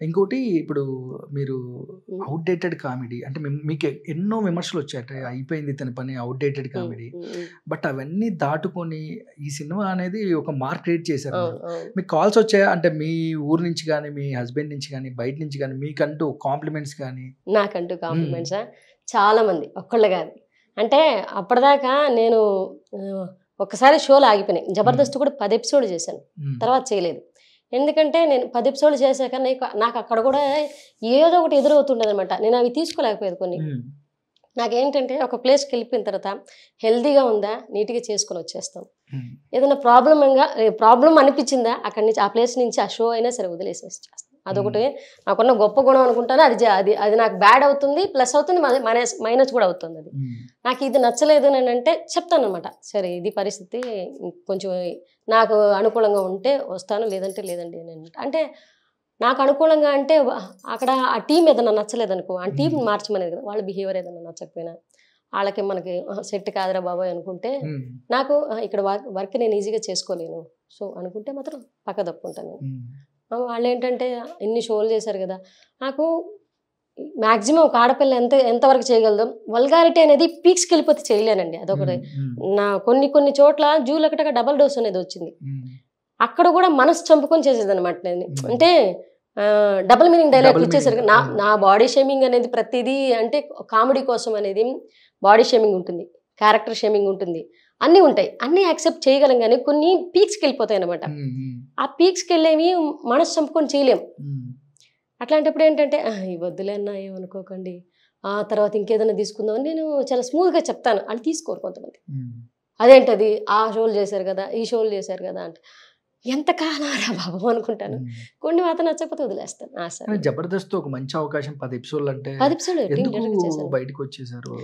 ఇంకోటి ఇప్పుడు మీరు ఉమ్, అవుట్‌డేటెడ్ కామెడీ అంటే మీకు ఎన్నో విమర్శలొచ్చాయట. అయిపోయింది ఇతని పని outdated um, comedy. Um, um. But అవన్నీ దాటుకొని ఈ సినిమా అనేది ఒక మార్క్ క్రియేట్ చేశారు మీరు. అవును అవును. మీకు కాల్స్ వచ్చాయా? అంటే మీ ఊరు నుంచి గాని, మీ హస్బెండ్ నుంచి గాని, బయట నుంచి గాని మీకంటూ కాంప్లిమెంట్స్ గాని? నాకంటూ హ్మ్. కాంప్లిమెంట్సా చాలా మంది, ఒక్కళ్ళు కాదు. అంటే అప్పటిదాకా నేను ఒక్కసారి షోలు ఆగిపోయినాయి. హ్మ్. జబర్దస్త్ కూడా 10 ఎపిసోడ్లు చేశాను, హ్మ్. తర్వాత చేయలేదు. ఎందుకంటే నేను 10 ఎపిసోడ్లు చేశాక నాకు అక్కడ కూడా ఏదో ఒకటి ఎదురవుతుండదనమాట. నేను అవి తీసుకోలేకపోయేది కొన్ని. హ్మ్. నాకేంటంటే ఒక ప్లేస్కి వెళ్ళిపోయిన తర్వాత హెల్తీగా ఉందా, నీట్గా చేసుకొని వచ్చేస్తాం. హ్మ్. ఏదైనా ప్రాబ్లం అనిపించిందా, అక్కడి నుంచి ఆ ప్లేస్ నుంచి ఆ షో అయినా సరే వదిలేసేసి చేస్తాం. అదొకటి నాకున్న గొప్ప గుణం అనుకుంటాను. అది నాకు బ్యాడ్ అవుతుంది, ప్లస్ అవుతుంది, మైనస్ కూడా అవుతుంది. అది హ్మ్. నాకు ఇది నచ్చలేదు అని అంటే చెప్తాను అనమాట. సరే ఇది పరిస్థితి, కొంచెం నాకు అనుకూలంగా ఉంటే వస్తాను, లేదంటే లేదండి అని అనమాట. అంటే నాకు అనుకూలంగా అంటే అక్కడ ఆ టీం ఏదైనా నచ్చలేదనుకో, ఆ టీం హ్మ్. మార్చమనేది కదా. వాళ్ళ బిహేవియర్ ఏదైనా నచ్చకపోయినా, వాళ్ళకి మనకి సెట్ కాదురా బాబాయ్ అనుకుంటే, హ్మ్. నాకు ఇక్కడ వర్క్ నేను ఈజీగా చేసుకోలేను సో అనుకుంటే మాత్రం పక్క తప్పుకుంటాను నేను. హ్మ్. వాళ్ళు ఏంటంటే ఇన్ని షోలు చేశారు కదా, నాకు మ్యాక్సిమం ఒక ఆడపిల్ల ఎంతవరకు చేయగలదు, వల్గారిటీ అనేది పీక్స్కి వెళ్ళిపోతే చేయలేనండి. అదొకటి. హ్మ్. హ్మ్. నా కొన్ని చోట్ల జూలకటగా డబల్ డోస్ అనేది వచ్చింది. హ్మ్. అక్కడ కూడా మనసు చంపుకొని చేసేదనమాట నేను. హ్మ్. అంటే డబుల్ మీనింగ్ డైలాగ్ డబుల్ ఇచ్చేసరికి మీనింగ్. నా అవును. నా బాడీ షేమింగ్ అనేది ప్రతిదీ అంటే కామెడీ కోసం అనేది బాడీ షేమింగ్ ఉంటుంది, క్యారెక్టర్ షేమింగ్ ఉంటుంది, అన్నీ ఉంటాయి. అన్నీ యాక్సెప్ట్ చేయగలం కానీ కొన్ని పీక్స్కి వెళ్ళిపోతాయి అనమాట. హ్మ్. హ్మ్. ఆ పీక్స్కి వెళ్ళేవి మనసు చంపుకొని చేయలేం. హ్మ్. అట్లాంటప్పుడు ఏంటంటే ఈ వద్దులే అన్న ఏమనుకోకండి, ఆ తర్వాత ఇంకేదైనా తీసుకుందామని నేను చాలా స్మూత్గా చెప్తాను. అని తీసుకోరు కొంతమంది. హ్మ్. అదేంటది, ఆ షోలు చేశారు కదా, ఈ షోలు చేశారు కదా అంటే ఎంతకాలం రా బాబు అనుకుంటాను. హ్మ్. కొన్ని మాత్రం నచ్చకపోతే వదిలేస్తాను. కానీ సరే 'జబర్దస్త్' ఒక మంచి అవకాశం 10 ఎపిసోడ్‌లంటే 10 ఎపిసోడ్లు టీమ్ ఎందుకు లీడర్గా చేశాను. బయటికొచ్చేసారు?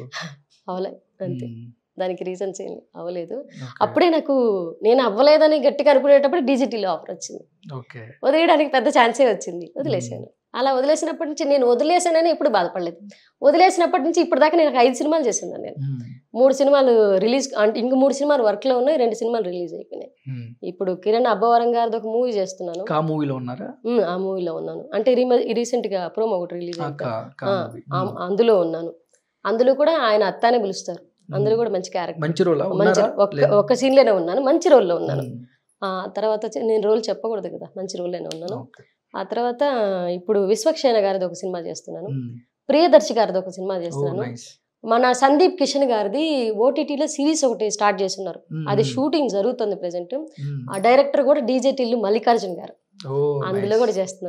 అవలే అంతే. హ్మ్. దానికి రీజన్స్ ఏమి అవ్వలేదు. ఓకే. అప్పుడే నాకు నేను అవ్వలేదని గట్టిగా అనుకునేటప్పుడు డీజీటీలో ఆఫర్ వచ్చింది. ఓకే. వదిలేయడానికి పెద్ద ఛాన్సే వచ్చింది. హ్మ్. వదిలేసాను. అలా వదిలేసినప్పటి నుంచి నేను వదిలేసానని ఎప్పుడు బాధపడలేదు. వదిలేసినప్పటి నుంచి ఇప్పటిదాకా నేను 5 సినిమాలు చేశాను నేను. హ్మ్. 3 సినిమాలు రిలీజ్ అంటే ఇంక 3 సినిమాలు వర్క్‌లో ఉన్నాయి. 2 సినిమాలు రిలీజ్ అయిపోయినాయి. హ్మ్. ఇప్పుడు కిరణ్ అబ్బవరం గారిది ఒక మూవీ చేస్తున్నాను. 'కా' మూవీలో ఉన్నారా? ఆ మూవీలో ఉన్నాను. అంటే రీసెంట్‌గా ప్రోమో ఒకటి రిలీజ్ ఆ! అయింది 'కా' కదా. 'కా' ఆ! మూవీ. హ్మ్. అందులో ఉన్నాను. అందులో కూడా ఆయన అత్త అనే పిలుస్తారు. హ్మ్. అందులో కూడా మంచి క్యారెక్టర్. మంచి రోలా? మంచి ఉన్నారా? లేదా? ఒక్క సీన్‌లోనే ఉన్నాను. మంచి రోల్‌లో ఉన్నాను. హ్మ్. తర్వాత నేను రోల్ చెప్పకూడదు కదా. మంచి రోల్‌లోనే ఉన్నాను. ఓకే. ఆ తర్వాత ఇప్పుడు విశ్వక్షేణ గారిది ఒక సినిమా చేస్తున్నాను. హ్మ్. ప్రియదర్శి గారిది ఒక సినిమా ఓహ్! చేస్తున్నాను. నైస్. మన సందీప్ కిషన్ గారిది ఓటీటీలో సిరీస్ ఒకటి స్టార్ట్ చేస్తున్నారు. హ్మ్. అది హ్మ్. షూటింగ్ జరుగుతుంది ప్రెజెంట్. హ్మ్. ఆ డైరెక్టర్ కూడా డీజే టిల్లు మల్లికార్జున్ గారు. ఓహ్! అందులో నైస్. కూడా చేస్తున్నారు.